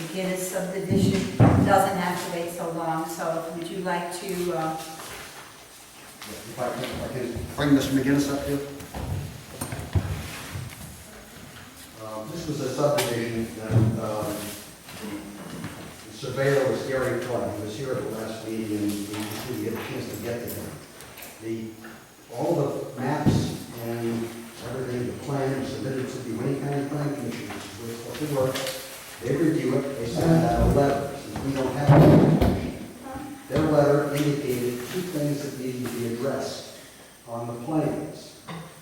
McGinnis subdivision doesn't have to wait so long, so would you like to, If I can bring Mr. McGinnis up here. This was a subdivision that the surveyor was Gary Clark. He was here at the last meeting and we didn't get a chance to get to him. All the maps and everything, the plan was submitted to the Wayne County Planning Commission, which is what they work. They review it, they send out a letter, since we don't have a planning. Their letter indicated two things that needed to be addressed on the plans.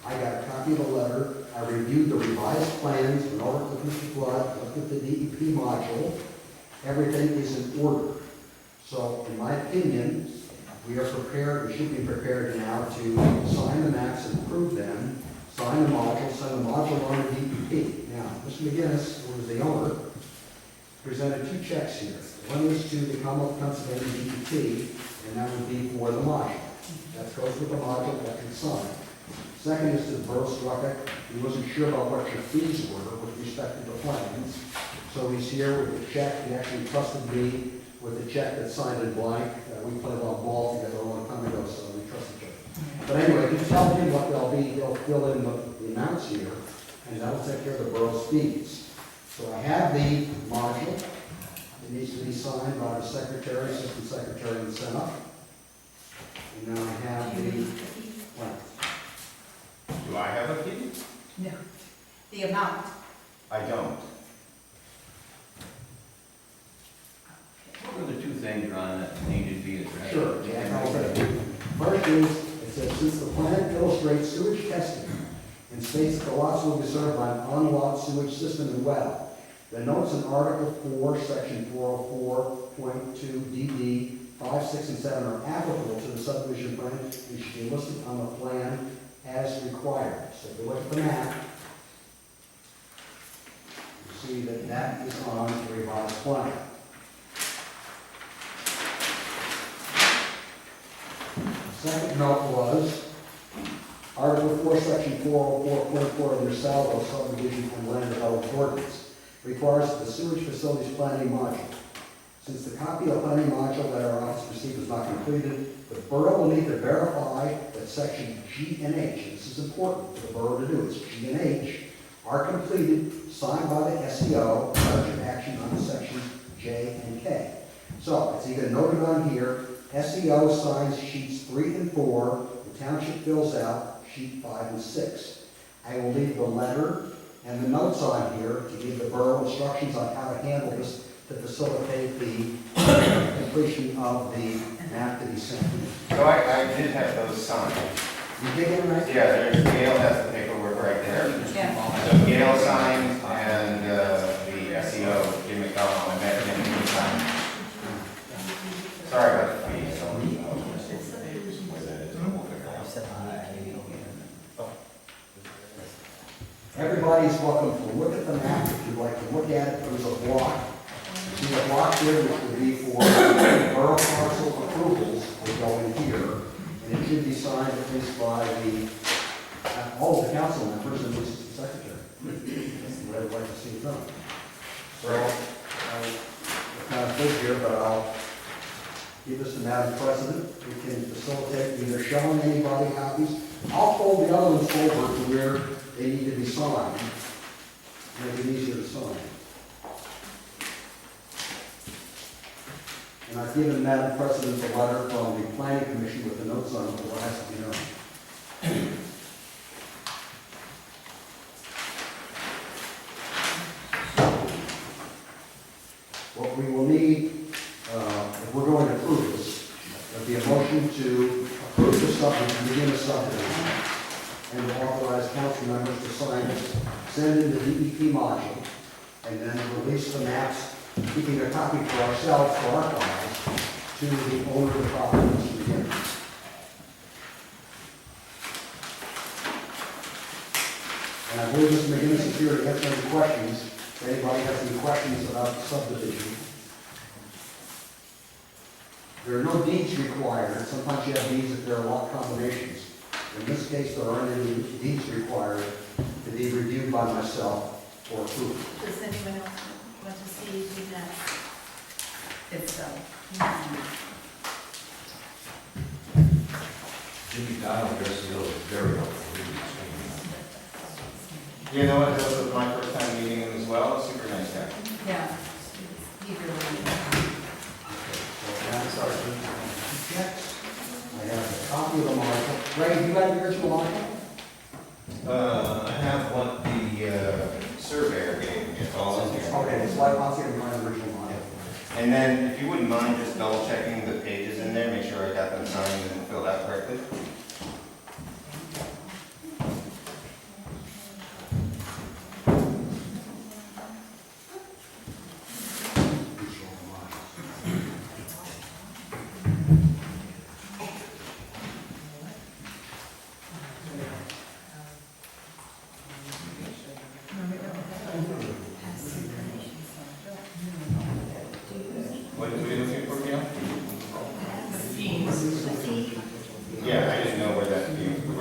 I got a copy of the letter, I reviewed the revised plans, went over to Mr. Blood, looked at the DEP module, everything is in order. So, in my opinion, we are prepared, we should be prepared now to sign the maps and approve them, sign the module, send the module on to DEP. Now, Mr. McGinnis, who was the owner, presented two checks here. One is to the Commonwealth of Pennsylvania DEP, and that would be for the module. That goes with the module, that can sign. Second is to the Borough of Suffolk. He wasn't sure about what your fees were with respect to the plans. So he's here with the check. He actually trusted me with the check that's signed in blank. We played a lot of ball together a long time ago, so we trust each other. But anyway, you tell him what they'll be. They'll fill in the amounts here, and that'll take care of the borough's fees. So I have the module. It needs to be signed by the secretary, assistant secretary, and sent up. And then I have the plan. Do I have a fee? no, the amount? I don't. What are the two things, Ron, that needed to be addressed? Sure, yeah, I'll tell you. First is, it says, since the plan illustrates sewage testing and states that the lots will be served by an unlocked sewage system and well, the notes in Article 4, Section 404.2 DD 5, 6, and 7 are applicable to the subdivision plan and should be listed on the plan as required. So if you look at the map, you see that that is on the revised plan. Second note was Article 4, Section 404.4 of the Salvo subdivision and land development ordinance requires that the sewage facilities planning module. Since the copy of the planning module that our office received was not completed, the borough will need to verify that section G and H, and this is important for the borough to do, it's G and H, are completed, signed by the SEO, subject to action on sections J and K. So, it's either noted on here, SEO signs sheets 3 and 4, the township fills out sheet 5 and 6. I will leave the letter and the notes on here to give the borough instructions on how to handle this to facilitate the completion of the map to be sent. So I did have those signed. You dig in right? Yeah, there's, Gail has the paperwork right there. Yeah. So Gail signed and the SEO, Jim McDonald, I met him and he signed. Sorry about the fee. Everybody's welcome to look at the map if you'd like to look at it. There's a block. See a block here which would be for borough parcel approvals will go in here. And it should be signed at least by all the council members and the secretary. That's the way I'd like to see it done. So, I'm kind of big here, but I'll give this to Madam President. We can facilitate either showing anybody copies. I'll fold the other ones over to where they need to be signed. Make it easier to sign. And I've given Madam President the letter from the Planning Commission with the notes on it, what has to be done. What we will need, if we're going to approve this, there'll be a motion to approve the subdivision, begin the subdivision, and to authorize council members to sign this, send in the DEP module, and then release the maps, keeping a copy for ourselves, for our files, to the owner of the property, Mr. McGinnis. And I believe Mr. McGinnis is here to answer any questions. If anybody has any questions about the subdivision. There are no deeds required. Sometimes you have deeds if there are lot combinations. In this case, there aren't any deeds required to be reviewed by myself for approval. Does anyone else? Want to see who next? It's, Jimmy Donald, SEO, is very helpful. You know what, this was my first time meeting him as well, super nice guy. yeah. Eagerly. So that's our next. I have a copy of the model. Ray, you got the original model? I have what the surveyor gave me, it's all in here. Okay, it's like, I'll see if my original model. And then, if you wouldn't mind just double checking the pages in there, make sure I got them signed and filled out correctly. What are we looking for, Gail? Yeah, I didn't know where that came from,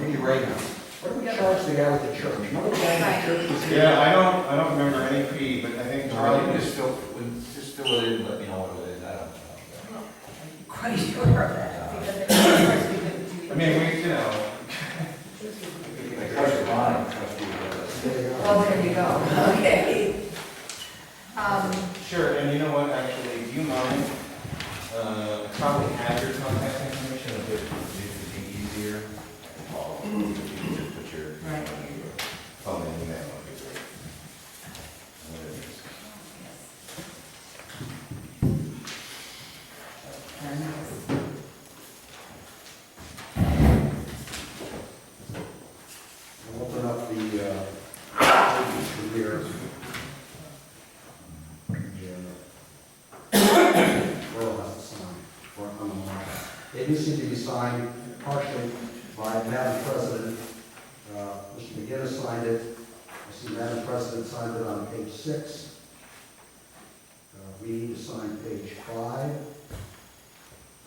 Maybe right now. What do we charge the guy with the church? Remember the guy at the church was here? Yeah, I don't remember any fee, but I think Charlie, Charlie just fill it in, and let me know what it is, I don't know. Quite sure of that, because of course we couldn't do. I mean, we, you know, I trust the line, I trust you. There you go. Oh, there you go, okay. sure, and you know what, actually, do you mind, probably have your contact information, If it'd be easier, you just put your. Right. phone and email, would be great. What it is. Very nice. I'll open up the pages from here. Earl has to sign for on the line. They do seem to be signed partially by Madam President. Mr. McGinnis signed it. I see Madam President signed it on page 6. We need to sign page 5.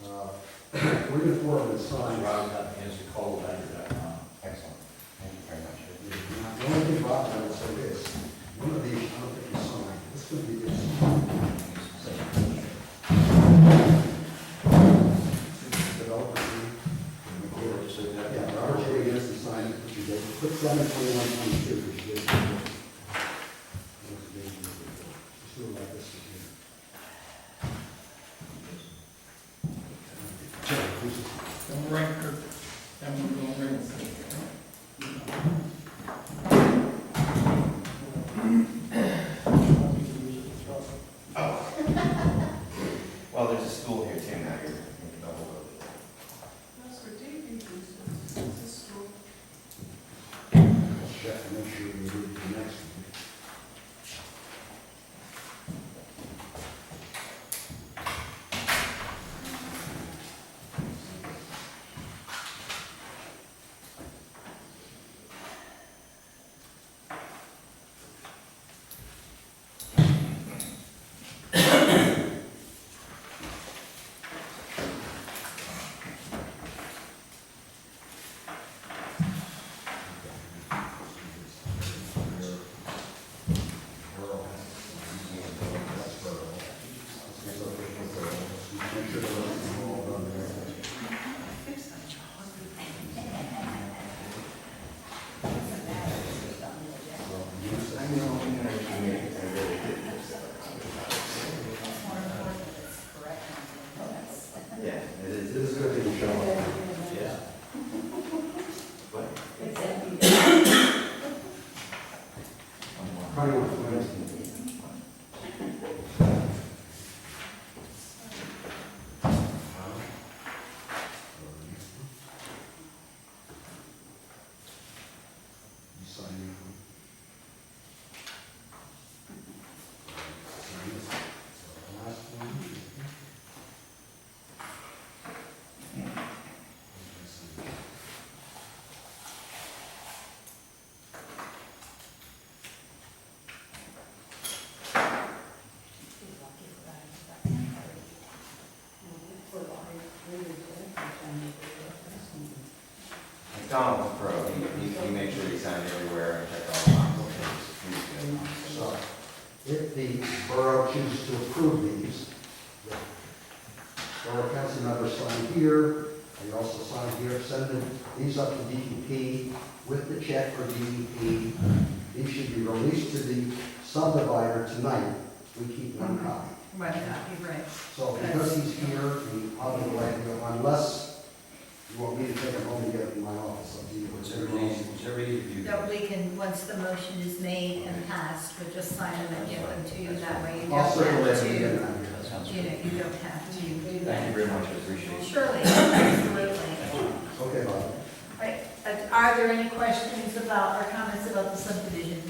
We're going to forward the sign. Rob got against the cold, Excellent, thank you very much. The only thing about that is say this, one of these, I don't think you signed, this could be this. Developer, yeah, Robert J. Higgins is signed, which you did, put 7/21/22, which you did. Just do it like this. Don't rank her. That one don't rank. Well, there's a school here too, now you're double loaded. Check to make sure we do the next one. Yeah, it is. This is going to be the show. Yeah. What? 21. You sign it. Sign this. So the last one. if the borough chooses to approve these, the borough council members sign here, they also sign here, send these up to DEP with the check for DEP. These should be released to the subdivider tonight. We keep one copy. Right, you're right. So because he's here, I'll be glad to go, unless you want me to take him home and get it in my office. Up to you. Whichever easy for you. So we can, once the motion is made and passed, we'll just sign them and give them to you, that way you don't I'll have circulate to, it again. That sounds you know, good. you don't have to do that. Thank you very much, I appreciate it. Surely, absolutely. Okay, Bob. Right, are there any questions about, or comments about the subdivision?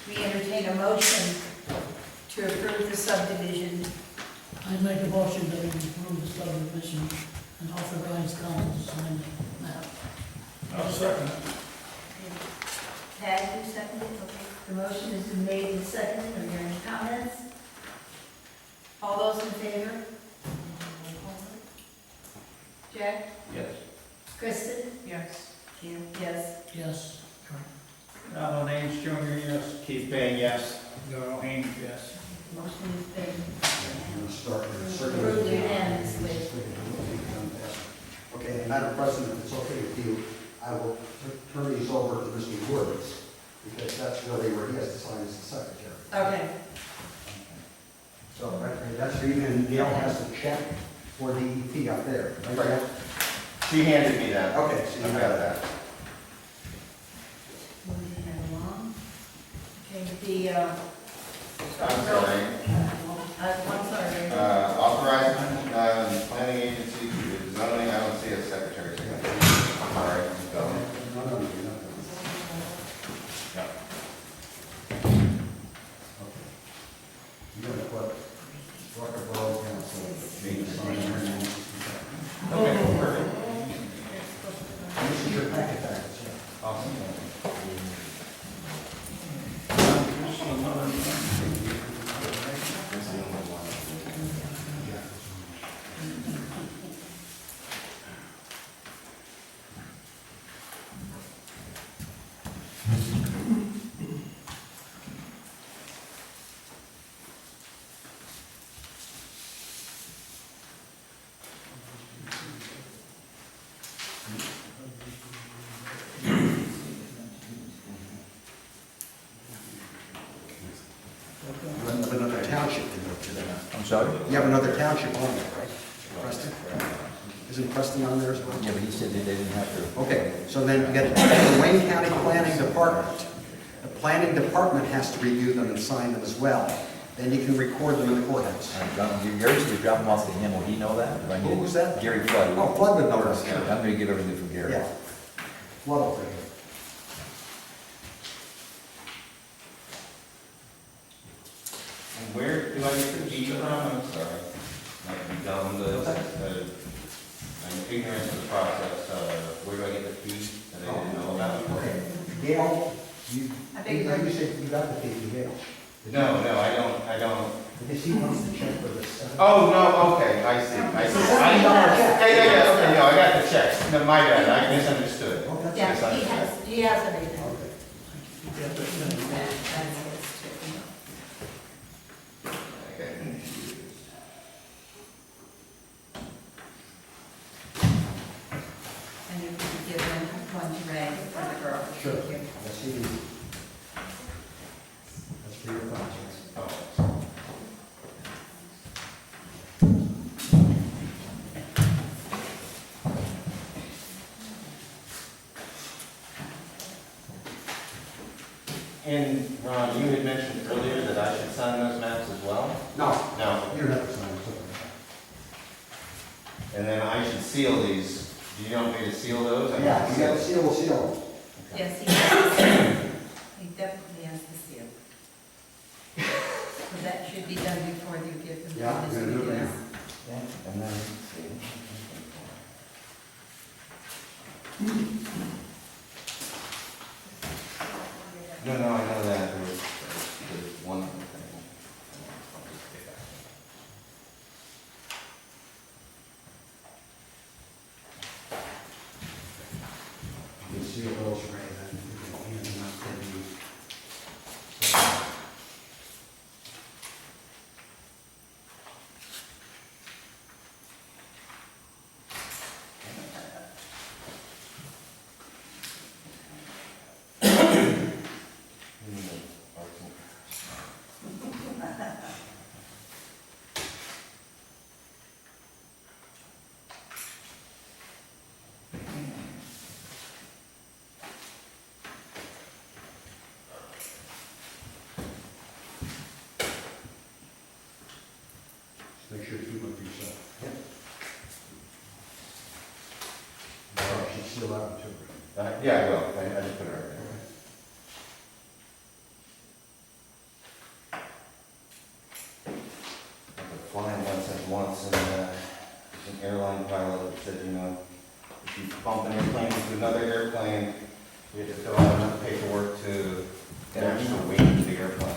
We entertain a motion to approve the subdivision. I make a motion that we approve the subdivision and authorize council to sign the map. I'll second it. Ted, you seconded? Okay. The motion has been made and seconded. Are there any comments? All those in favor? Jack? Yes. Kristen? Yes. Kim? Yes. Yes. Alan Haynes Jr., yes. Keith Payne, yes. Darrell Haynes, yes. Motion has been I'm going to start the approved unanimously. Okay, Madam President, if it's okay with you, I will turn these over to Mr. Woods, because that's really where he has to sign as the secretary. Okay. So that's for you, and Gail has the check for the DEP up there. Right, Gail? She handed me that. Okay, so you I've have got that. that. Moving right along. Okay, I'm sorry. I'm sorry. Authorizing, planning agency, zoning, I don't see a secretary. I'm sorry. Go. No, no, no, you're not done. Yeah. Okay. You're going to put Rocker Borough Council. Okay, perfect. This is your packet package, yeah. Awesome. You have another township to go to there. I'm sorry? You have another township on there, right? Preston? Isn't Preston on there as well? Yeah, but he said that they didn't have to. Okay, so then you get the Wayne County Planning Department. The planning department has to review them and sign them as well. Then you can record them in the courthouse. Gary said to drop him off to him, will he know that? If I Who need- was that? Gary Flood. Oh, Flood would notice. I'm gonna give everything from Gary. Yeah. Flood will take it. And where do I get the fee from? I'm sorry. Might be dumb, I'm ignorant of the process. Where do I get the fee that I didn't know about? Okay. Gail, I beg your pardon? you said you got the fee from Gail. No, I don't. Because he wants to check for this. Oh, no, okay, I see. Yeah, okay, no, I got the checks. No, my bad, I misunderstood. Oh, that's Yeah, it. he has everything. Okay. That's his too. Okay. And you can give them one to Ray for the girl. Sure. Thank you. That's easy. That's for your conscience. Oh. And Ron, you had mentioned earlier that I should sign those maps as well? No, No. you don't have to sign it. And then I should seal these. Do you want me to seal those? I Yeah, can you got to seal. seal, seal. Yes, he has the seal. He definitely has the seal. So that should be done before you give them. Yeah, I'm this gonna do it release. now. Yeah, and then, no, I know that. There's one thing. You seal those right, then you can hand them out to the Yeah, I will, I just put it right there. I was flying once, and there's an airline pilot that said, you know, if you bump an airplane into another airplane, you have to fill out enough paperwork to actually weight the airplane.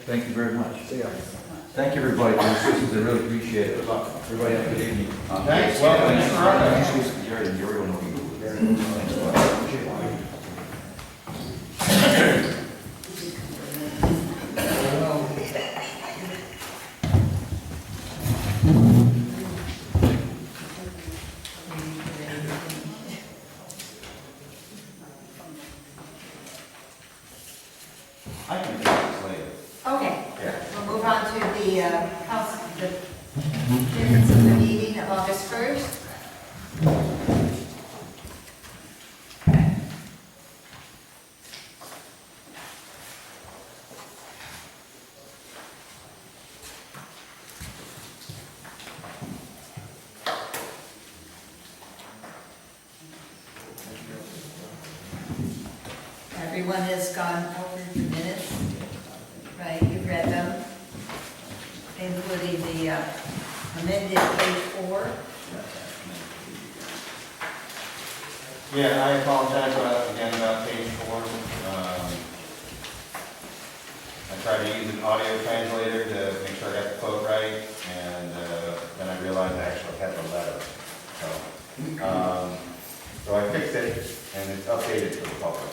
Thank you very much. See ya. Thank you, everybody, for your assistance, I really appreciate it. Everybody have a good evening. Thanks, well, thanks for running. Jerry, and Jerry will know you. Thanks a lot. Appreciate it. I can do this later. Okay, Yeah. we'll move on to the minutes of the meeting of August 1st. Everyone has gone over the minutes, right? You've read them, including the amended page 4. Yeah, I apologize again about page 4. I tried to use an audio translator to make sure I got the quote right, and then I realized I actually had the letter. So I fixed it, and it's updated for the public.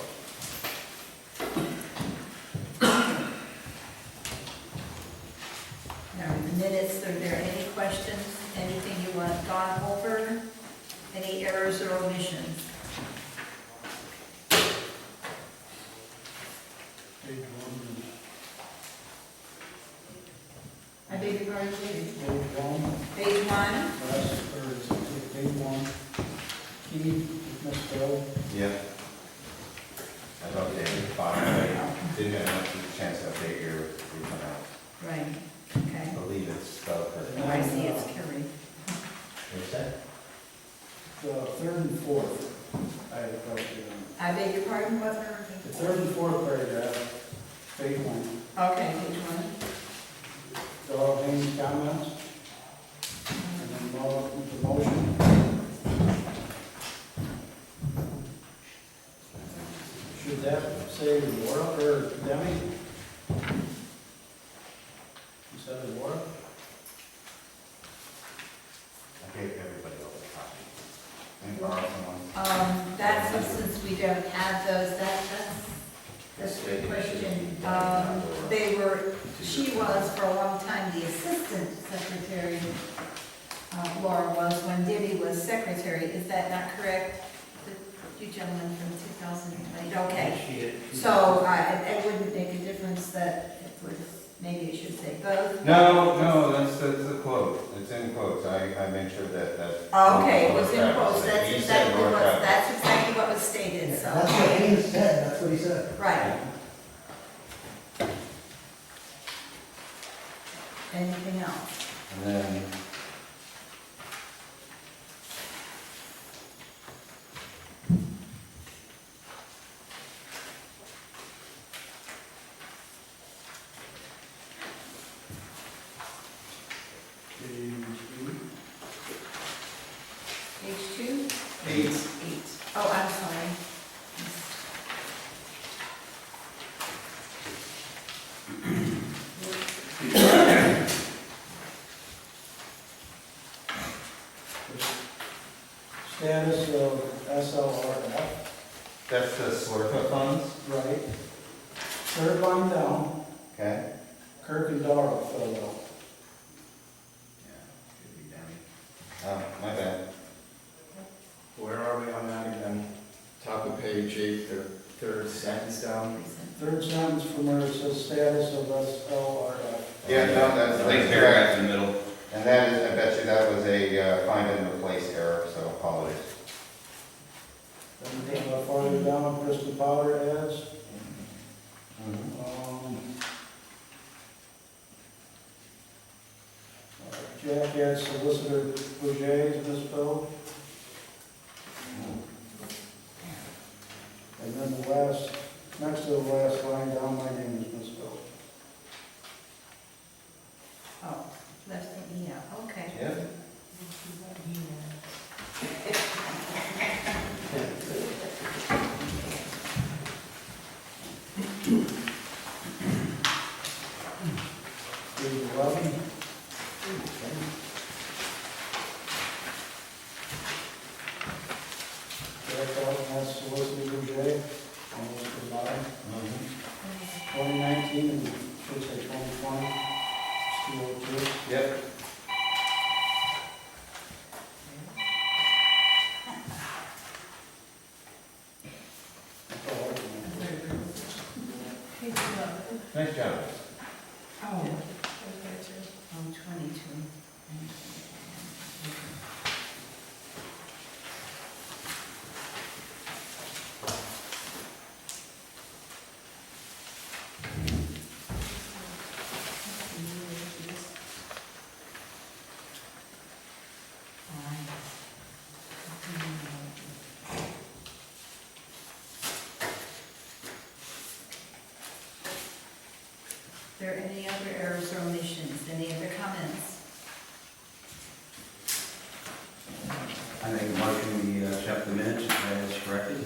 Now, in the minutes, are there any questions, anything you want gone over, any errors or omissions? Page one, I beg your pardon, Judy? page one, Page 1, last, or is it page one? Key, misspelled. Yep. I've updated the bottom, I didn't have much chance to update your one out. right, I okay. believe it's spelled correctly. Oh, I see, it's carried. What's that? The third and fourth, I had a question on. I beg your pardon, what are The third and fourth paragraph, page one, Okay, page 1. the all Haynes comments, and then the motion. Should that say Laura or Demi? Instead of Laura? I gave everybody else a copy. And borrow someone. That's, since we don't have those, that's a good question. They were, she was for a long time the assistant secretary, Laura was, when Debbie was secretary. Is that not correct? You gentlemen from 2020, okay. So it wouldn't make a difference that it was, maybe it should say both? No, that's a quote. It's in quotes. I made sure that. Okay, it was in quotes, that's He said exactly Laura what, Travis. that's exactly what was stated, so. That's what he said, that's what he said. Right. Anything else? And then, Page 2? 8. 8. Oh, I'm sorry. Status of SLRF, That's the SLRFA funds, right? Third line down, okay? Kirk and Dara filled out. Oh, my bad. Where are we on that again? Top of page 8, the third sentence down. Third sentence from where it says status of SLRF. Yeah, no, that's Next correct. paragraph in the middle. And that is, I bet you that was a find and replace error, so apologies. Then farther down, Kristen Powder adds. Jack adds solicitor Bouget's misspelled. and then the last, next to the last line down, my name is misspelled. Oh, left the E out, okay. Yep. Page 11. Check out, and that's solicitor Boucher, almost for mine. 2019, and should say 2020, it's 202. Yep. That's all I can remember. Nice job. Oh. Oh, 22. Are there any other errors or omissions, any other comments? I make a motion, we accept the minutes as corrected.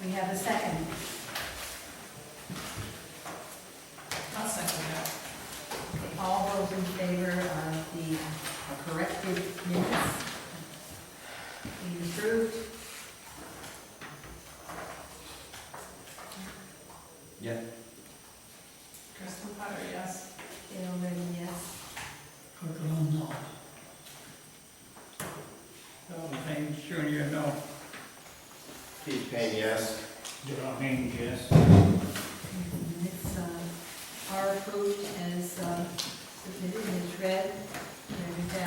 We have a second. I'll second that. All those in favor of the corrected minutes being approved? Yeah. Kristen Potter, yes. Gail Redden, yes. Kirk Alone, no. Bill Haynes Jr., no. Keith Payne, yes. Bill Haynes, yes. Minutes are approved as submitted and as read. And that,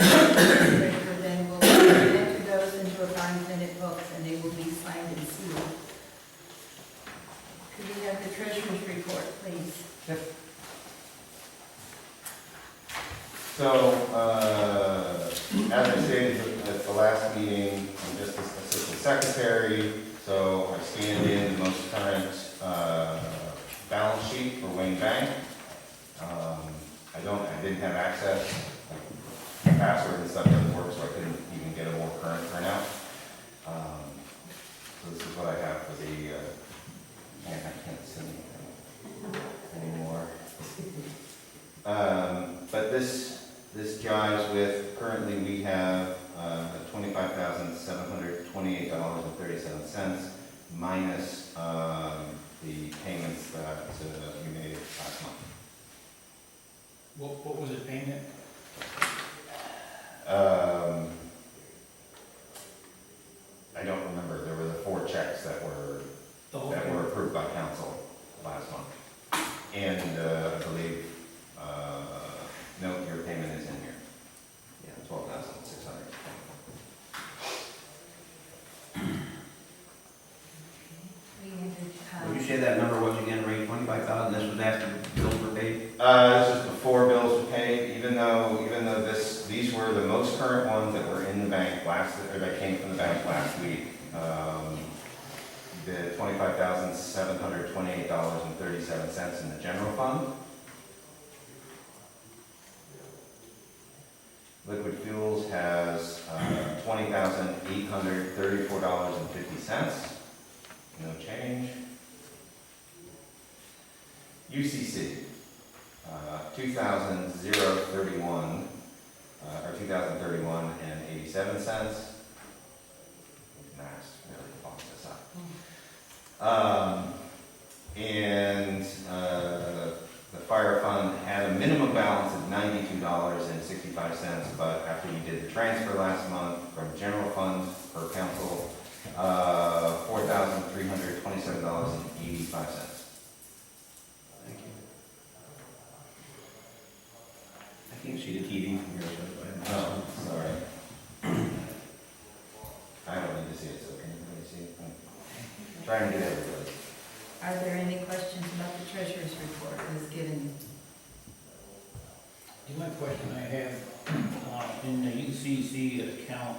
then we'll enter those into a 5-minute book and they will be signed and sealed. Could we have the treasurer's report, please? So, as I stated at the last meeting, I'm just assistant secretary, so I scanned in the most current balance sheet for Wayne Bank. I didn't have access, like, password and stuff doesn't work, so I couldn't even get a more current printout. So this is what I have for the, man, I can't see anything anymore. But this jives with, currently we have $25,728.37 minus the payments that we made last month. What was it payment? I don't remember, there were the 4 checks that were approved by council last month. And I believe, no, your payment is in here. Yeah, 12,600. Would you say that number was again, Ray, 25,000, this was after bills were paid? This is before bills were paid, even though these were the most current ones that were in the bank or that came from the bank last week. The $25,728.37 in the general fund. Liquid Fuels has $20,834.50. No change. UCC, 2,031, or 2,031 and 87 cents. Max really bumps this up. And the fire fund had a minimum balance of $92.65, but after we did the transfer last month from general fund per council, $4,327.85. Thank you. I can't see the TV from here, so. Oh, sorry. I don't need to see it, so can anybody see it? I'm trying to get everybody. Are there any questions about the treasurer's report as given? The only question I have, in the UCC account,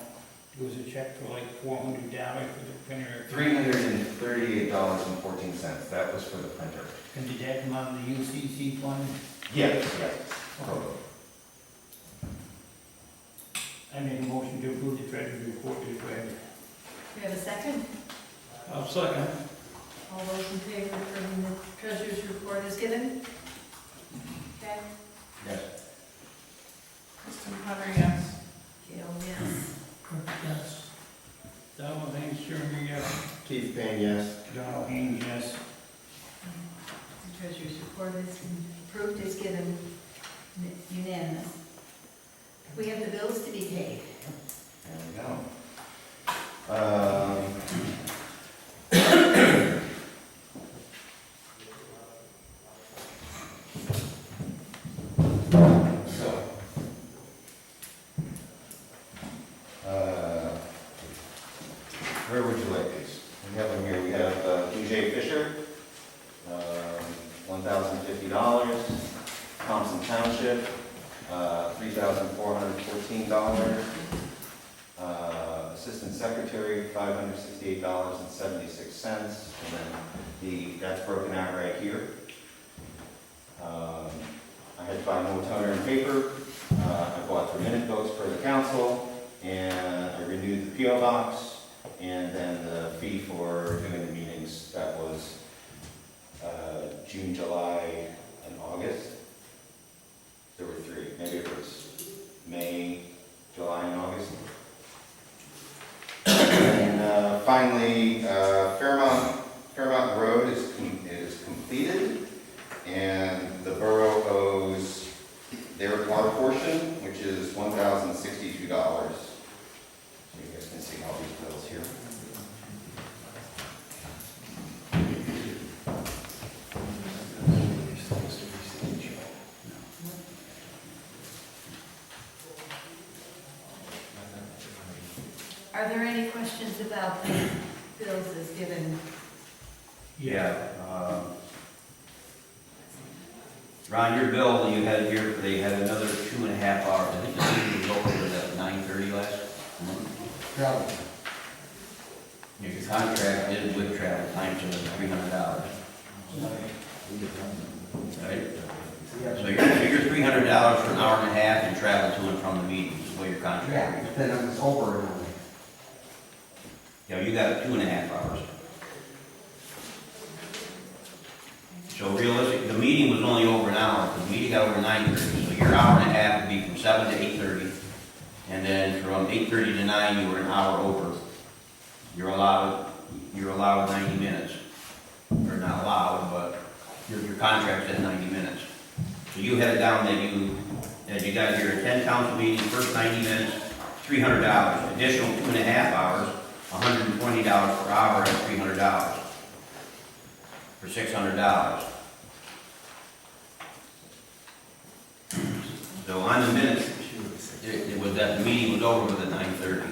It was a check for like $400 for the printer. $338.14, that was for the printer. And did that come out of the UCC fund? Yes. I make a motion to approve the treasurer's report as read. We have a second? I'll second. All those in favor of approving the treasurer's report is given? Okay, Yes. Kristen Hunter, yes. Gail, yes. Kirk, yes. Donald Haynes, Jr., yes. Keith Payne, yes. Donald Haynes, yes. The treasurer's report is approved, is given unanimous. We have the bills to be paid. There we go. Where would you like these? We have them here. We have BJ Fisher, $1,050. Thompson Township, $3,414. Assistant Secretary, $568.76. And then that's broken out right here. I had to buy more toner and paper. I bought 3 minute books for the council, and I renewed the PO box, and then the fee for doing the meetings, that was June, July, and August. There were 3, maybe it was May, July, and August. And finally, Fairmount Road is completed, and the borough owes their water portion, which is $1,062. So you guys can see all these bills here. Are there any questions about the bills as given? Yeah. Ron, your bill that you had here, they had another 2.5 hours. I think the meeting was over at 9:30 last month. Travel. Your contract did with travel time, so it's $300. Right? So you're $300 for an hour and a half and travel to and from the meetings, is what your contract Yeah, is. but then it was over an hour. Yeah, you got 2.5 hours. So realistic, the meeting was only over an hour, the meeting got over 9:30, so your hour and a half would be from 7 to 8:30. And then from 8:30 to 9, you were an hour over. You're allowed 90 minutes. Or not allowed, but your contract said 90 minutes. So you had it down that you got here 10 council meetings, first 90 minutes, $300. Additional 2.5 hours, $120 per hour at $300. For $600. So on the minutes, it was that the meeting was over with at 9:30.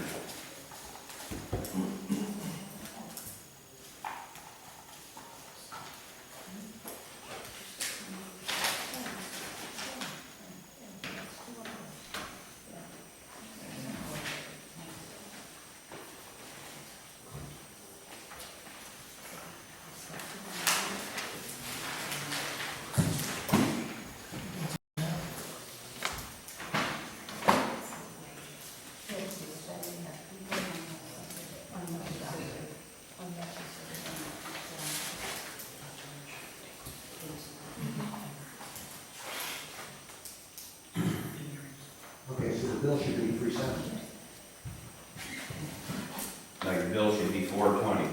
Okay, so the bill should be 370. Now your bill should be $420.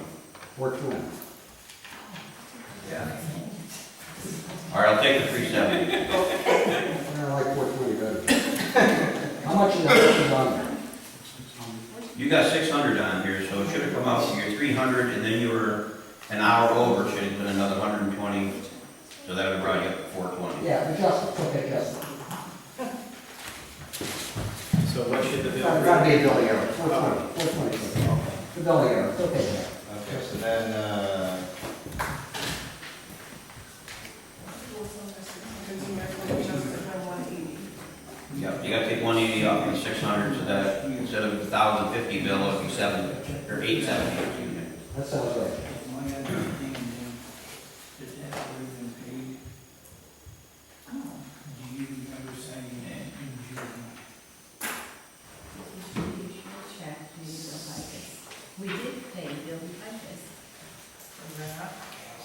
420. Yeah. All right, I'll take the $370. I like 420 better. How much is that on there? You got 600 on here, so it should have come out to your 300, and then you were an hour over, should have been another 120. So that would have brought you up to 420. Yeah, adjust it, okay, adjust it. So what should the bill It's gotta be a billing error, 420. The billing error, it's okay. Okay, so then, Yep, you gotta take 180 off from 600, so that instead of the 1,050 bill, it'll be 870, excuse me. That sounds right. My understanding is that that would have been paid. Oh, Do you remember saying that in June? this is your check, maybe Bill Pikus. We did pay Bill Pikus for that.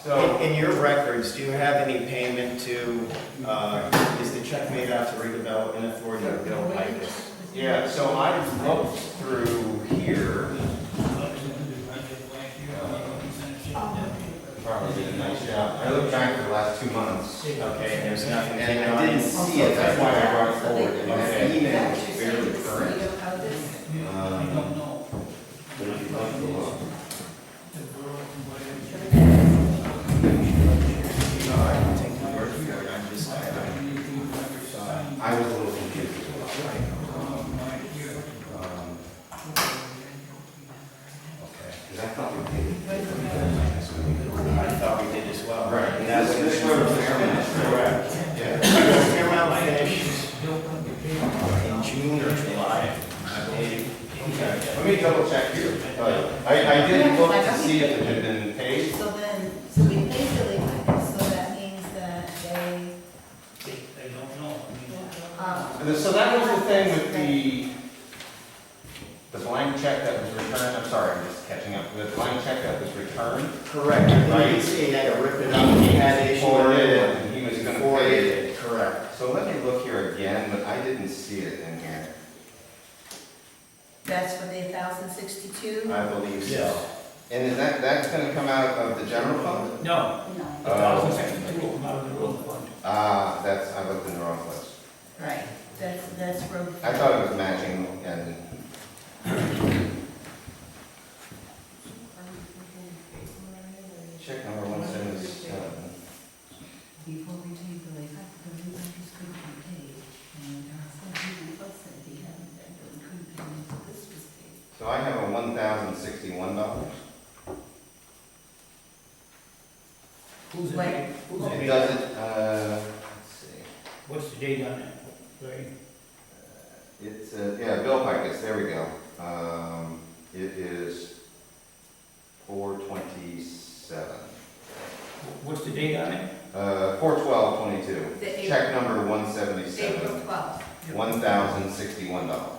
So in your records, do you have any payment to, is the check made out to redevelopment authority or Bill Pikus? Yeah, so I looked through here, probably did a nice job. I looked back for the last 2 months. Okay, and there's nothing. And I didn't see it, that's why I brought it forward. And the email is fairly current. I don't know. But if you'd like to look. The borough, whatever. No, I can take the word for it, I'm just, I was a little confused as well. Okay, because I thought we paid. I thought we did as well. Right. And that's This was the Fairmount. correct. Yeah. Fairmount finished in June or July, I believe. Okay, let me double check here. I did look to see if it had been paid. So then, so we paid Billy Pikus, so that means that they, They don't know. I mean, So that was the thing with the blank check that was returned, I'm sorry, I'm just catching up. The blank check that was returned, Correct. I did see that, to rip it up, he had to issue Or it. and he was gonna Before pay he it. did, correct. So let me look here again, but I didn't see it in here. that's for the 1,062? I believe so. Yes. And is that's gonna come out of the general fund? No, No, the 1,062 will come out of the road fund. That's, I looked in the wrong place. right, that's road. I thought it was matching and, check number 177. Before we paid Billy Pikus, Billy Pikus couldn't be paid, and so he said he hadn't, that Billy couldn't pay until this was paid. So I have a $1,061. Who's the Wait. date? Who's the It date? doesn't, let's see. What's the date on it? Right? It's, yeah, Bill Pikus, there we go. It is 4/27. What's the date on it? 4/12/22. The April- Check number April 177, 12th. $1,061.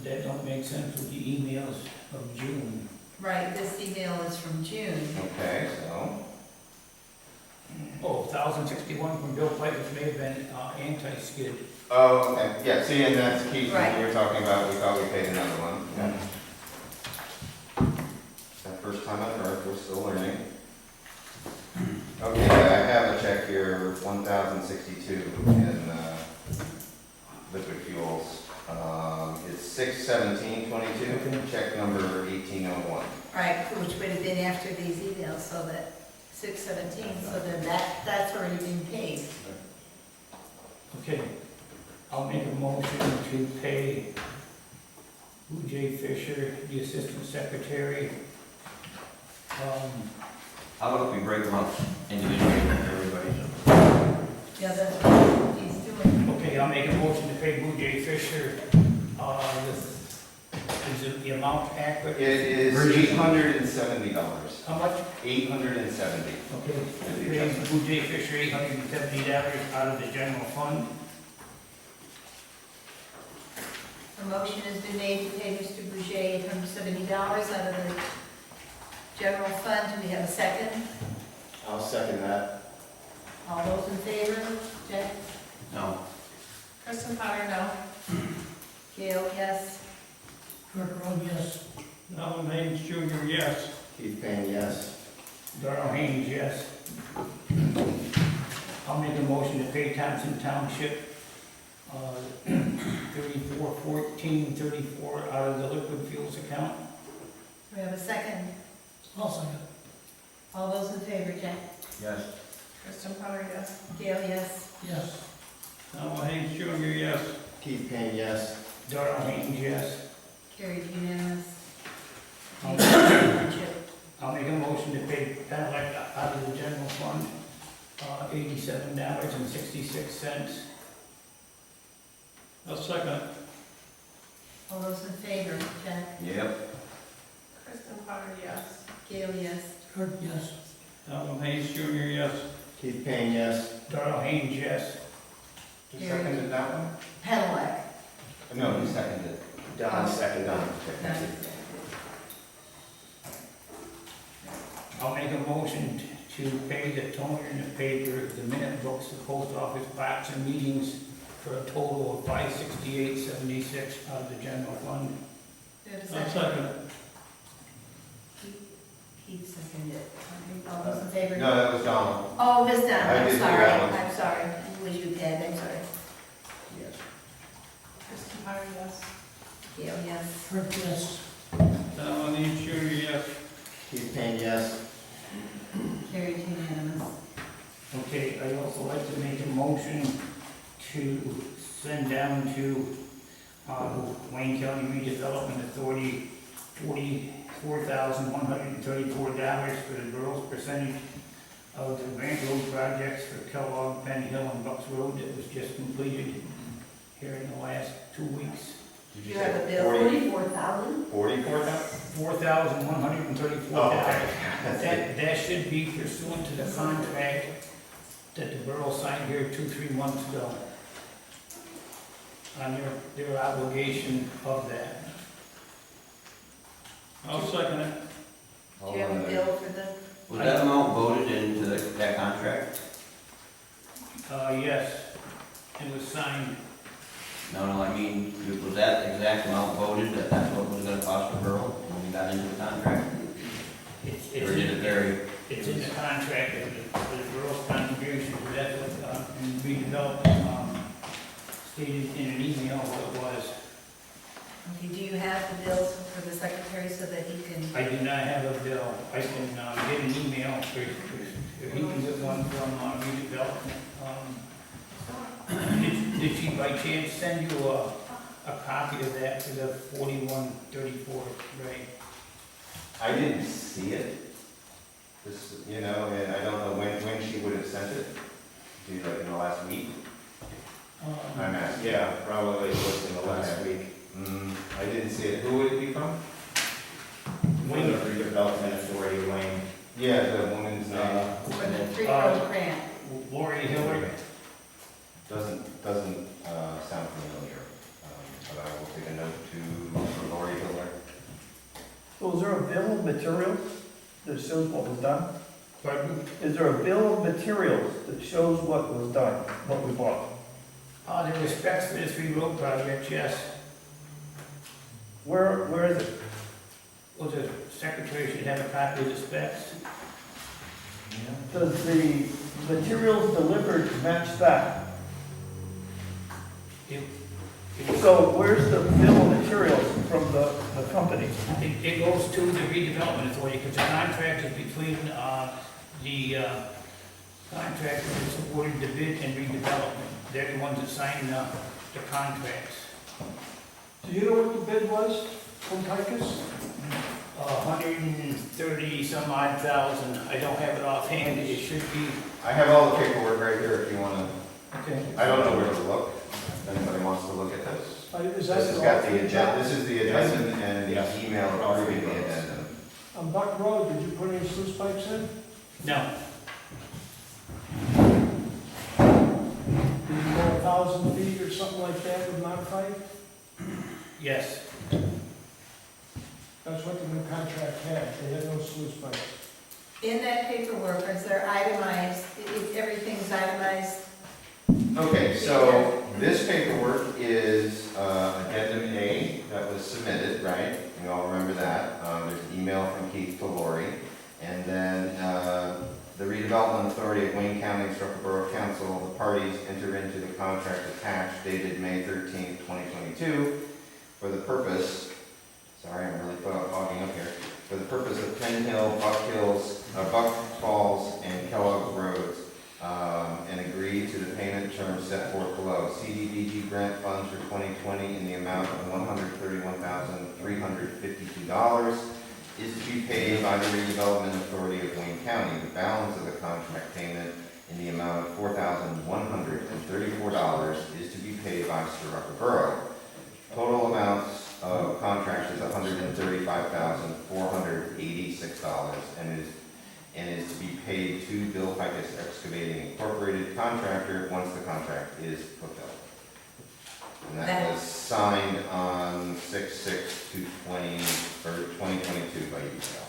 That don't make sense with the emails of June. Right, this email is from June. Okay, so, Oh, 1,061 from Bill Pikus may have been anti-skid. oh, okay, yeah, see, and that's Keith, Right. we were talking about, we thought we paid another one. Yeah. It's the first time I've heard, we're still learning. Okay, I have a check here, 1,062 in liquid fuels. It's 6/17/22, check number 1801. Right, which would have been after these emails, so that 6/17, so then that's already been paid. Okay, I'll make a motion to pay J. Fisher, the Assistant Secretary. How about if we break them up individually for everybody? Yeah, that's what he's doing. Okay, I'll make a motion to pay J. Fisher, is it the amount accurate? It is $870. How much? $870. Okay, pay J. Fisher $870 out of the general fund. A motion has been made to pay Mr. Boucher $870 out of the general fund. Do we have a second? I'll second that. All those in favor? Jack? No. Kristen Potter, no. Gail, yes. Kirk Roy, yes. Alan Haynes Jr., yes. Keith Payne, yes. Darrell Haynes, yes. I'll make a motion to pay Thompson Township, 341434 out of the liquid fuels account. Do we have a second? I'll second. All those in favor, Jack? Yes. Kristen Potter, yes. Gail, yes. Yes. Alan Haynes Jr., yes. Keith Payne, yes. Darrell Haynes, yes. Carried unanimous. I'll Township. I'll make a motion to pay Pedelec out of the general fund, $87.66. I'll second. All those in favor, Jack? Yep. Kristen Potter, yes. Gail, yes. Kurt, yes. Donald Haynes Jr., yes. Keith Payne, yes. Darrell Haynes, yes. Who seconded that one? Pedelec. No, who seconded? Don, second. I'll make a motion to pay the toner and the paper, the minute books, the post office box and meetings for a total of $568.76 out of the general fund. Do you have a I'll second? second it. Keith seconded. All those in favor? No, that was Donald. Oh, Ms. Dunn, I I'm did do sorry, that one. I'm sorry. I wish you had, I'm sorry. Yes. Kristen Potter, yes. Gail, yes. Kurt, yes. Donald Haynes Jr., yes. Keith Payne, yes. Carried unanimous. Okay, I'd also like to make a motion to send down to Wayne County Redevelopment Authority $44,134 for the borough's percentage of the Grant Road projects for Kellogg, Penn Hill, and Bucks Road that was just completed here in the last 2 weeks. Did You have a say bill, 44,000? 44,000? $4,134. That should be pursuant to the contract that the borough signed here 2-3 months ago on their obligation of that. I'll second it. Do you have a bill for the? Was that amount voted into that contract? Yes, it was signed. No, I mean, was that exact amount voted, that that's what was gonna cost the borough when we got into the contract? It's Or did it vary? It's in the contract for the borough's contribution, but that's what redevelopment stated in an email what it was. Okay, do you have the bills for the secretary so that he can? I do not have a bill. I can get an email, or he can get one from redevelopment. Did she by chance send you a copy of that for the 4134, right? I didn't see it. This, and I don't know when she would have sent it. Do you like in the last week? I'm asking. Yeah, probably it was in the last week. I didn't see it. Who would it be from? Wayne Redevelopment Authority, Wayne. Yeah, the woman's name. For the three-row grant. Lori Hillary. Doesn't sound familiar, but I will take a note to Lori Hiller. So is there a bill of materials that shows what was done? Pardon? Is there a bill of materials that shows what was done, what we bought? The respects for the 3 road projects, yes. Where is it? Well, the secretary should have a copy of the specs. Does the materials delivered match that? So where's the bill of materials from the company? It goes to the redevelopment authority, because the contract is between the contractor that's awarded the bid and redevelopment. They're the ones that sign the contracts. Do you know what the bid was from Tychus? 130 some odd thousand. I don't have it offhand. It should be, I have all the paperwork right here if you want to. okay. I don't know where to look. If anybody wants to look at this. Is This that has got the agenda. This is the addendum and the email approving the addendum. On Buck Road, did you put any sluice pipes in? No, Did you go 1,000 feet or something like that with modified? yes. That's what the new contract had, they had no sluice pipes. In that paperwork, is there itemized, is everything's itemized? Okay, so this paperwork is addendum A that was submitted, right? You all remember that. There's an email from Keith to Lori. And then the redevelopment authority of Wayne County instructed Borough Council, the parties enter into the contract attached dated May 13th, 2022 for the purpose, sorry, I'm really fogging up here, for the purpose of Penn Hill, Buck Falls, and Kellogg Roads, and agree to the payment terms set forth below. CDBG grant funds for 2020 in the amount of $131,352 is to be paid by the redevelopment authority of Wayne County. The balance of the contract payment in the amount of $4,134 is to be paid by Sir Borough. Total amounts of contracts is $135,486 and is to be paid to Bill Picus Excavating Incorporated contractor once the contract is fulfilled. And that was signed on 6/6/2020 or 2022 by UCL.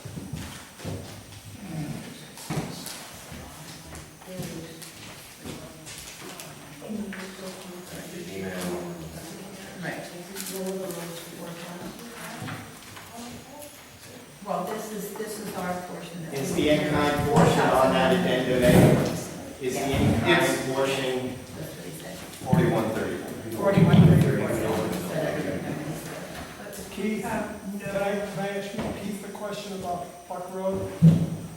Email. Right. Well, this is our portion. that Is we- the in-kind portion on that addendum A? Is the in-kind portion That's what he said. 4134. 4134. Keith, can I ask you, Keith, a question about Park Road?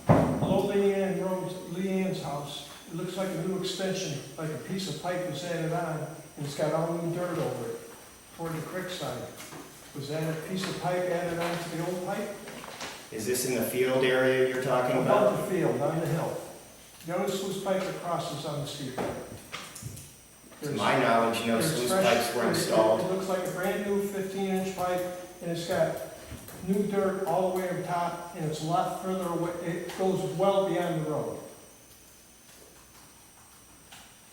Below Leanne Road, Leanne's house, it looks like a new extension, like a piece of pipe was added on, and it's got all new dirt over it, toward the creek side. Was that a piece of pipe added on to the old pipe? Is this in the field area you're talking about? Above the field, on the hill. The only sluice pipe that crosses on the street. To my knowledge, no There's sluice fresh- pipes were installed. It looks like a brand new 15-inch pipe, and it's got new dirt all the way on top, and it's a lot further away, it goes well beyond the road.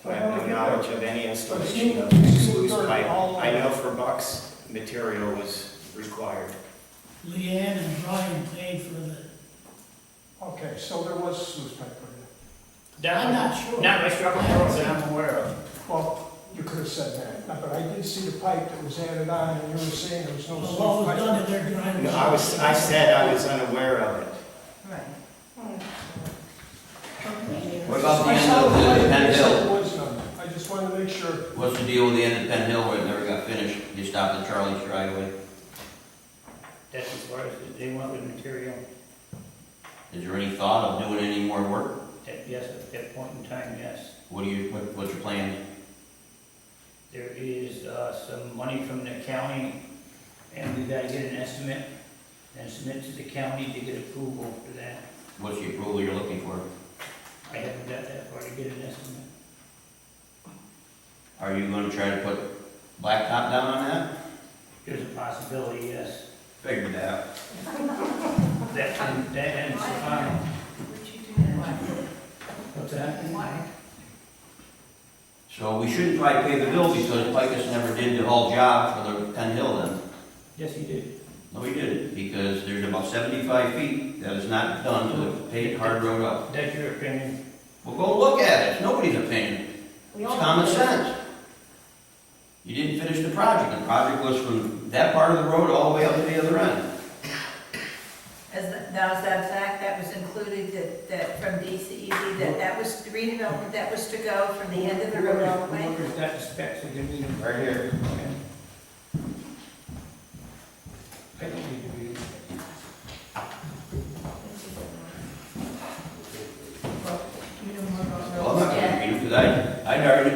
I have no knowledge of any installation of But it's sluice dirt pipe. all I over. know for Bucks, material was required. Leanne and Brian paid for the, Okay, so there was sluice pipe put in. I'm not sure. Not by Structure Road that I'm aware of. Well, you could have said that, but I did see the pipe that was added on, and you were saying there was no Well, sluice what was pipe. done in their driveway. No, I said I was unaware of it. Right. What about the I end saw of the pipe, the Penn you said Hill? there was none. I just wanted to make sure. What's the deal with the end of Penn Hill where it never got finished? You stopped at Charlie's driveway. That's as far as they went with material. Is there any thought of doing any more work? Yes, at that point in time, yes. What's your plan? There is some money from the county, and we gotta get an estimate and submit to the county to get approval for that. What's the approval you're looking for? I haven't got that far to get an estimate. Are you gonna try to put blacktop down on that? There's a possibility, yes. Figured that. That ends the final. Would you do that? What's that? Why? So we shouldn't try to pay the bill because Picus never did the whole job for the Penn Hill then. Yes, he did. No, he didn't, because there's about 75 feet that is not done to the paved hard road up. That's your opinion. Well, go look at it. It's nobody's opinion. It's common sense. You didn't finish the project. The project was from that part of the road all the way up to the other end. Now, is that fact that was included, that from DCED, that was the redevelopment, that was to go from the end of the road all the way? Whoever's got the specs, we can read them. Right here. Okay. I don't need to read them. You know more about Well, I'm not roads gonna yet? read it because I'd already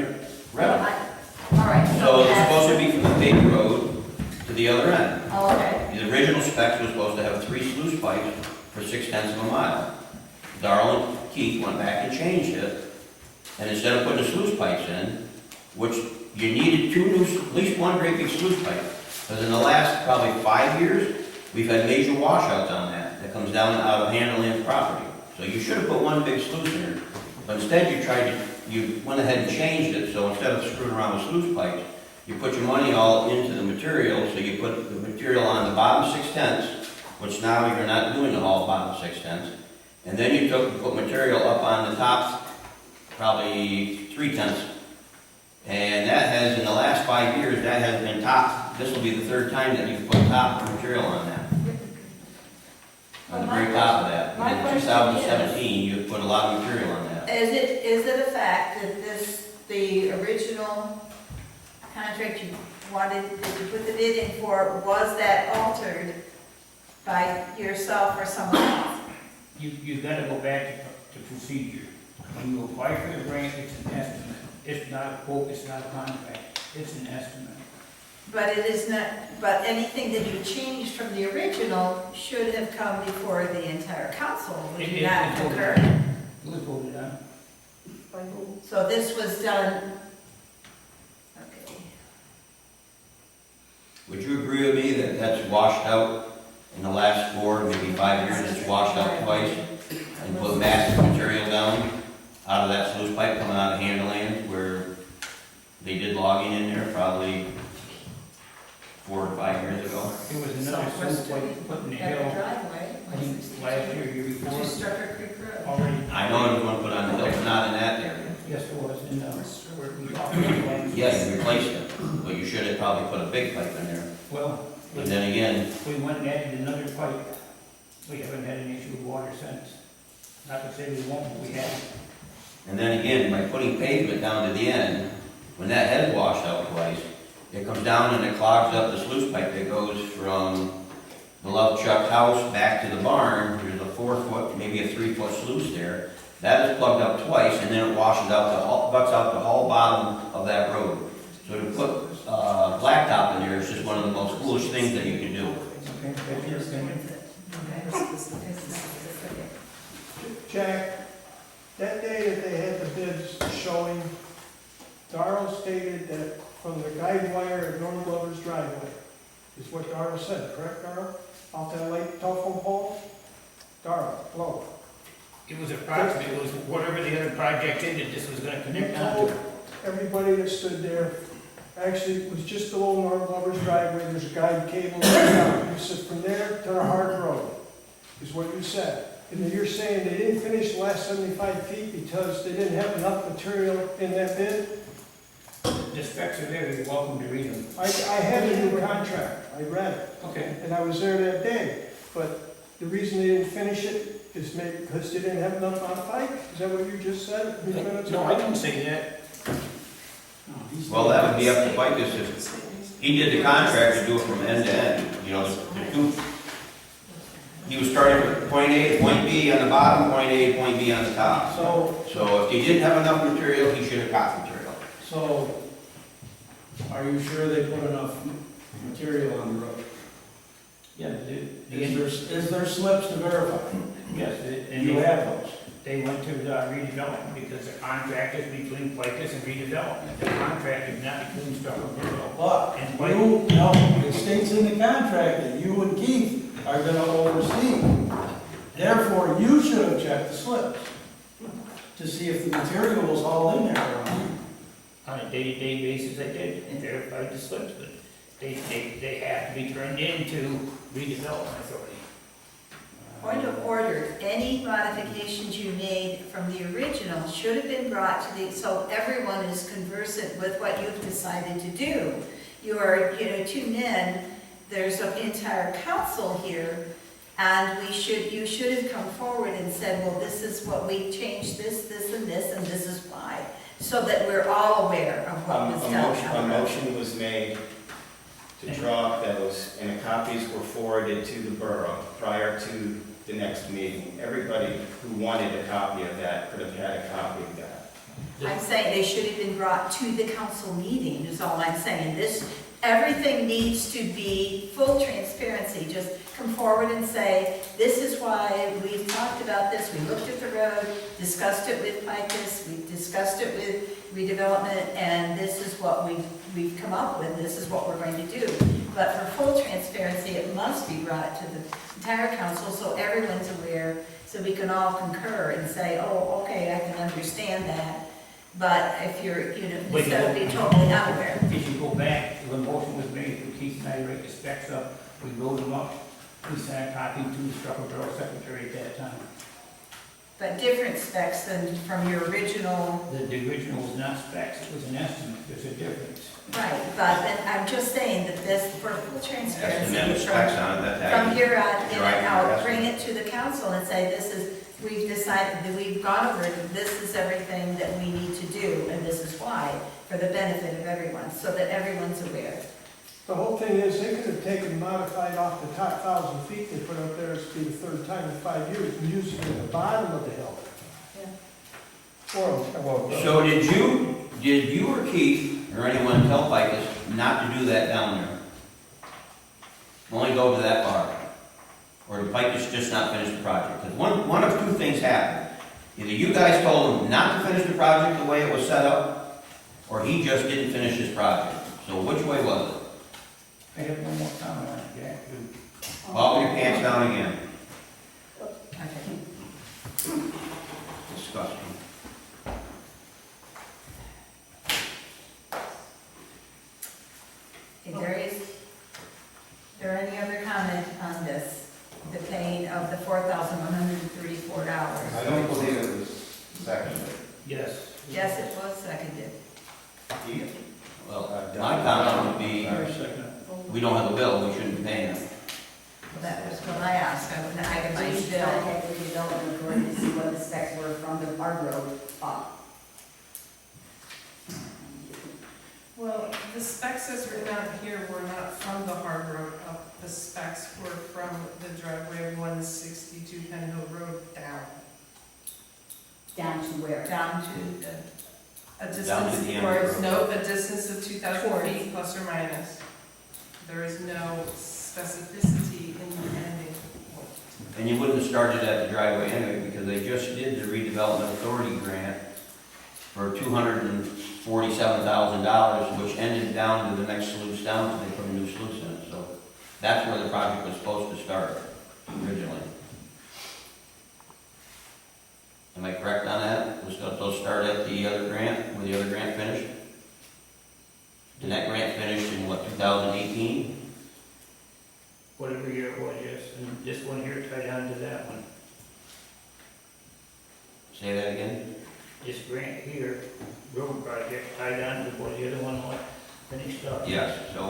read it. All right, So so it's that's, supposed to be from the paved road to the other end. oh, okay, The original specs was supposed to have 3 sluice pipes for 0.6 of a mile. Darrell and Keith went back and changed it, and instead of putting the sluice pipes in, which you needed 2 new, at least 1 great big sluice pipe, because in the last probably 5 years, we've had major washouts on that comes down out of Handleland's property. So you should have put 1 big sluice in there, but instead you went ahead and changed it, so instead of screwing around with sluice pipes, you put your money all into the material, so you put the material on the bottom 0.6, which now you're not doing the whole bottom 0.6, and then you put material up on the top, probably 0.3. And that has, in the last 5 years, that has been top. This will be the 3rd time that you've put top material on that. On the very top of that. My And in question 2017, you put a lot of material on that. is it a fact that the original contract you wanted, that you put the bid in for, was that altered by yourself or someone else? You gotta go back to procedure. When you apply for the grant, it's an estimate. It's not a quote, it's not a contract, it's an estimate. But it is not, but anything that you changed from the original should have come before the entire council, would It you is, not it's voted concur? on. It was voted on. So this was done, okay. Would you agree with me that washed out in the last 4, maybe 5 years, it's washed out twice and put massive material down out of that sluice pipe coming out of Handerland where they did logging in there probably 4 or 5 years ago. There was another sluice pipe put in the At the hill, driveway, I think last year, year before, to Strucker Creek Road. already. I know it was going to put on the hill, but not in that area. Yes, it was, in, where we talked about. Yeah, you replaced it, but you should have probably put a big pipe in there. Well, But then again, we went and added another pipe. We haven't had an issue with water since. Not to say we won't, but we haven't. and then again, by putting pavement down to the end, when that head washed out twice, it comes down and it clogs up the sluice pipe that goes from the Love Chuck's house back to the barn. There's a 4-foot, maybe a 3-foot sluice there. That is plugged up twice, and then it washes out butts out the whole bottom of that road. So to put blacktop in there is just one of the most foolish things that you can do. Okay, that's your opinion. Jack, that day that they had the bids showing, Darrell stated that from the guide wire at Norman Glover's driveway, is what Darrell said, correct, Darrell? Off that light telephone pole? Darrell, hello. It was approximate, it was whatever the other project did, that this was gonna You connect on told to. everybody that stood there, actually, it was just below Norman Glover's driveway, there's a guide cable going down. You said from there to the hard road, is what you said. And then you're saying they didn't finish the last 75 feet because they didn't have enough material in that bid? The specs are there, you're welcome to read them. I had a new contract, I read it, Okay. and I was there that day. But the reason they didn't finish it is maybe because they didn't have enough on pipe? Is that what you just said a few minutes ago? No, I didn't say that. Well, that would be up to Ficus if he did the contract to do it from end to end. You know, the two, he was starting with point A to point B on the bottom, point A to point B on the top. So if he didn't have enough material, he should have got material. So, are you sure they put enough material on the road? Yeah, Is there slips to verify? yes, and You have those? they went to the redevelopment because the contract is between Ficus and redevelopment. The contract is not between Sturbridge Borough. But And you, no, it states in the contract that you and Keith are gonna oversee. Therefore, you should have checked the slips to see if the material was all in there or not. On a day-to-day basis, I did, and verified the slips, but they have to be turned into redevelopment authority. Point of order, any modifications you made from the original should have been brought to the, so everyone is conversant with what you've decided to do. You are, two men, there's an entire council here, and you should have come forward and said, well, this is what we changed, this, and this is why, so that we're all aware of what was done. A motion was made to draw up those, and the copies were forwarded to the borough prior to the next meeting. Everybody who wanted a copy of that could have had a copy of that. I'm saying they should have been brought to the council meeting, is all I'm saying. Everything needs to be full transparency. Just come forward and say, this is why we've talked about this, we looked at the road, discussed it with Ficus, we discussed it with redevelopment, and this is what we've come up with, this is what we're going to do. But for full transparency, it must be brought to the entire council so everyone's aware, so we can all concur and say, oh, okay, I can understand that. But if you're, instead of being totally unaware. If you go back, the motion was made, for Keith and I write the specs up, we wrote them up, we sent a copy to the Strucker Borough Secretary at that time. But different specs than from your original. The original was not specs, it was an estimate, there's a difference. Right, but then I'm just saying that this, for full That's the transparency, net specs on it, that's how from you here on, in drive and your out, estimate. bring it to the council and say, we've decided that we've gone over it, this is everything that we need to do, and this is why, for the benefit of everyone, so that everyone's aware. The whole thing is, they could have taken modified off the top 1,000 feet they put up there, it's be the third time in 5 years, and used it at the bottom of the hill. So did you or Keith or anyone tell Ficus not to do that down there? Only go to that far? Or did Ficus just not finish the project? Because one of two things happened. Either you guys told him not to finish the project the way it was set up, or he just didn't finish his project. So which way was it? I have one more comment on it, Jack. All your pants down again. Okay. Disgusting. Is there any other comment on this? The paying of the $4,134? I don't believe it was seconded. Yes. Yes, it was seconded. Well, my comment would be, we don't have a bill, we shouldn't be paying it. That was what I asked, I would itemize bill. Contact the development authority to see what the specs were from the Park Road up. Well, the specs as written out here were not from the hard road up. The specs were from the driveway 162 Penn Hill Road down. Down to where? Down to the, A Down to distance, the end of the road. no, a distance of 2,000 Towards. feet plus or minus. There is no specificity in the ending. And you wouldn't have started at the driveway anyway, because they just did the redevelopment authority grant for $247,000, which ended down to the next sluice down, so they put a new sluice in it. So that's where the project was supposed to start originally. Am I correct on that? Was supposed to start at the other grant, where the other grant finished? And that grant finished in what, 2018? Whatever year it was, yes, and this one here tied on to that one. Say that again? This grant here, road project, tied on to what the other one was finished up. Yes, so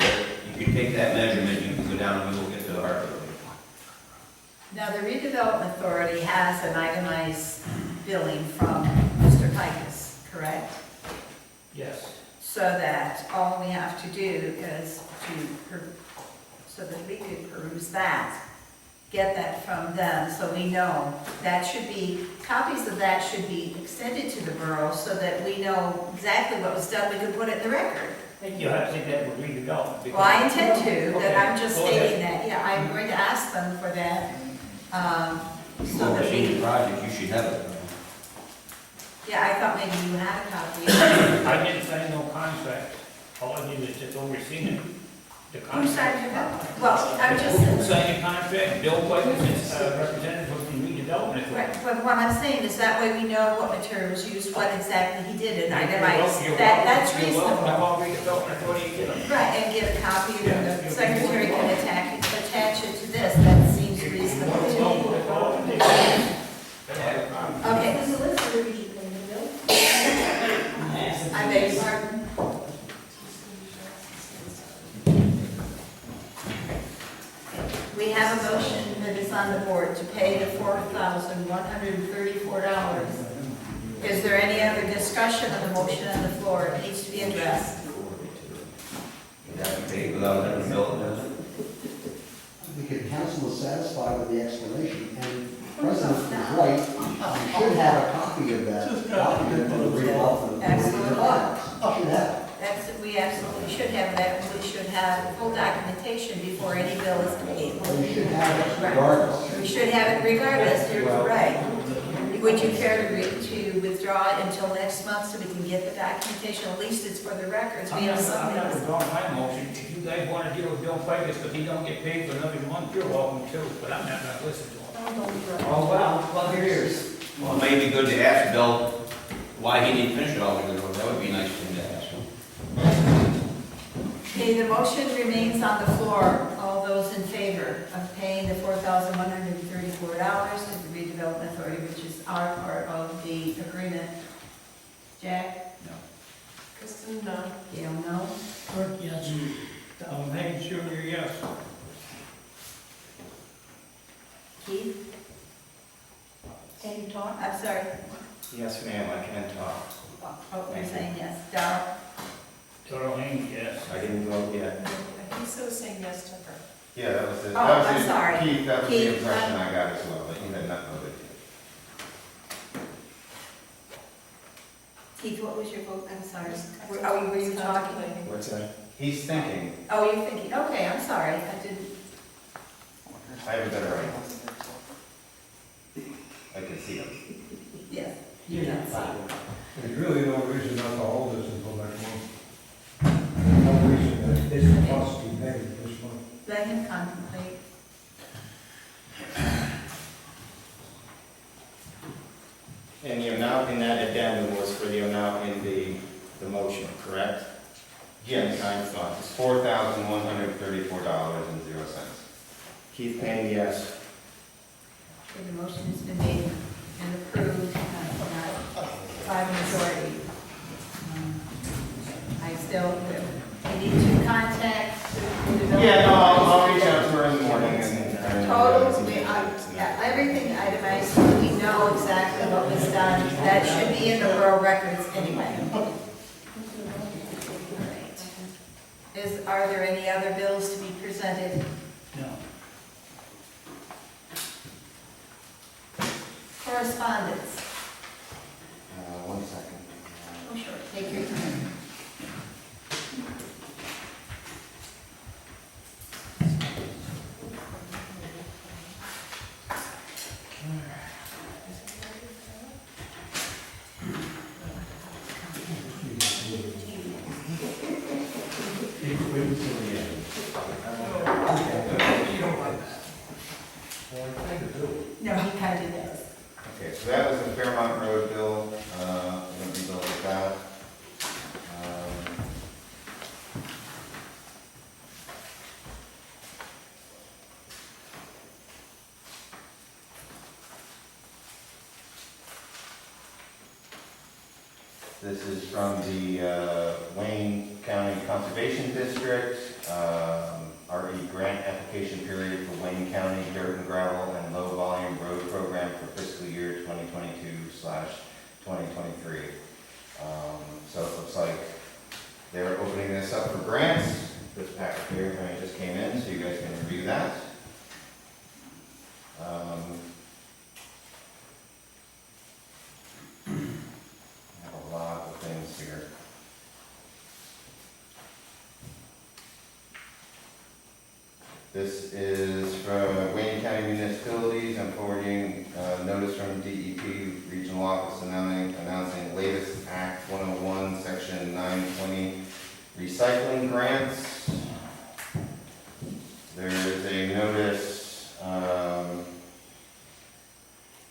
you can take that measurement, you can go down and we will get to the heart of it. now the redevelopment authority has an itemized billing from Mr. Pikus, correct? Yes. So that all we have to do is so that we could peruse that, get that from them, so we know. That should be, copies of that should be extended to the borough so that we know exactly what was done, we can put it in the record. You have to take that with redevelopment. because- Well, I intend to, but Okay, I'm just go ahead. stating that, yeah, I'm going to ask them for that, If so you that oversee the we, project, you should have it. yeah, I thought maybe you had a copy. I didn't sign no contract. All I did was just oversee it. The Who contract. signed your contract? Well, I'm Who just, signed the contract? Bill White, representative from redevelopment. right, but what I'm saying is that way we know what material was used, what exactly he did, and You're itemize. welcome- That's You're welcome to reasonable. call redevelopment authority and get them. Right, and get a copy, and Yeah. the secretary can attach it to this, that seems reasonable to me. Okay, There's a list where you can pay the bill. I beg your pardon? We have a motion that is on the board to pay the $4,134. Is there any other discussion of the motion on the floor? It needs to be addressed. That would be without having a bill, does it? The council is satisfied with the explanation, and President is right, you should have a copy of that document from the redevelopment. Absolutely. You should have it. We absolutely should have that, and we should have full documentation before any bill is paid. You should have it regardless. We should have it regardless, you're right. Would you care to withdraw it until next month so we can get the documentation? At least it's for the records. We I'm have not something. withdrawing my motion. If you guys want to deal with Bill Pikus, but he don't get paid for another month, you're welcome to, but I'm not gonna listen to him. Oh, well, plug your ears. Well, it may be good to ask Bill why he didn't finish it all the way. That would be a nice thing to ask him. Okay, the motion remains on the floor. All those in favor of paying the $4,134 to the redevelopment authority, which is our part of the agreement? Jack? Kristen, no. Gail, no? Kurt, yes. Hank Junior, yes. Keith? Can you talk? I'm sorry. Yes, ma'am, I can talk. Oh, you're saying yes. Darrell? Darrell Haynes, yes. I didn't vote yet. He's still saying yes to her. Yeah, that was the, Oh, that was I'm the, sorry. Keith, that was Keith, the impression I got as well, that you had not voted yet. Keith, what was your vote? I'm sorry. Were you talking? What's that? He's thinking, Oh, you're thinking, okay, I'm sorry. I didn't. I have a better idea. I can see him. Yes. You can see. There's really no reason not to hold this until next month. No reason that this must be paid this let him contemplate. And the amount in that addendum was for the amount in the motion, correct? Yes. In-kind funds. $4,134.00. Keith Payne, yes. Okay, the motion has been made and approved by majority. I still, I need to contact the developer. Yeah, no, I'll reach out to her in the morning and. Total, yeah, everything itemized, so we know exactly what was done. That should be in the borough records anyway. Are there any other bills to be presented? No. Correspondence? One second. Oh, sure, take your time. No, he kind of does. Okay, so that was the Fairmont Road bill, we're gonna be building that. This is from the Wayne County Conservation District, RE grant application period for Wayne County dirt and gravel and low volume road program for fiscal year 2022/2023. So it looks like they're opening this up for grants. This packet here just came in, so you guys can review that. I have a lot of things here. This is from Wayne County Municipalities. I'm forwarding notice from DEP Regional Office announcing latest Act 101, Section 920 recycling grants. There is a notice, I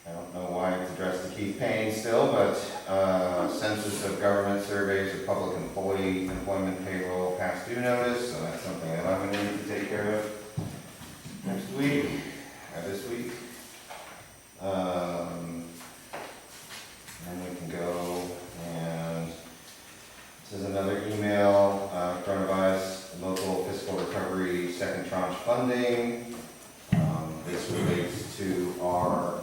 don't know why it's addressed to Keith Payne still, but census of government surveys of public employee employment payroll past due notice, so that's something that I'm going to need to take care of next week, or this week. And we can go, and this is another email, coronavirus local fiscal recovery second tranche funding. This relates to our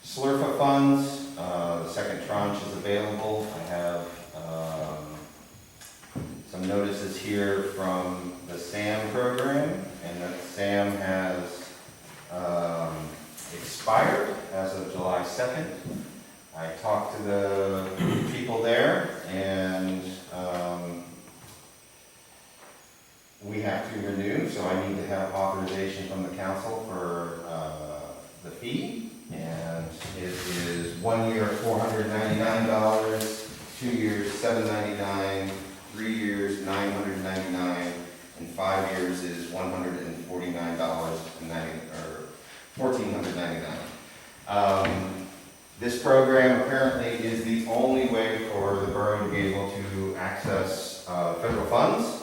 SLRFA funds. The second tranche is available. I have some notices here from the SAM program, and that SAM has expired as of July 2nd. I talked to the people there, and we have to renew, so I need to have authorization from the council for the fee, and it is 1 year $499, 2 years $799, 3 years $999, and 5 years is $149.99. This program apparently is the only way for the borough to be able to access federal funds.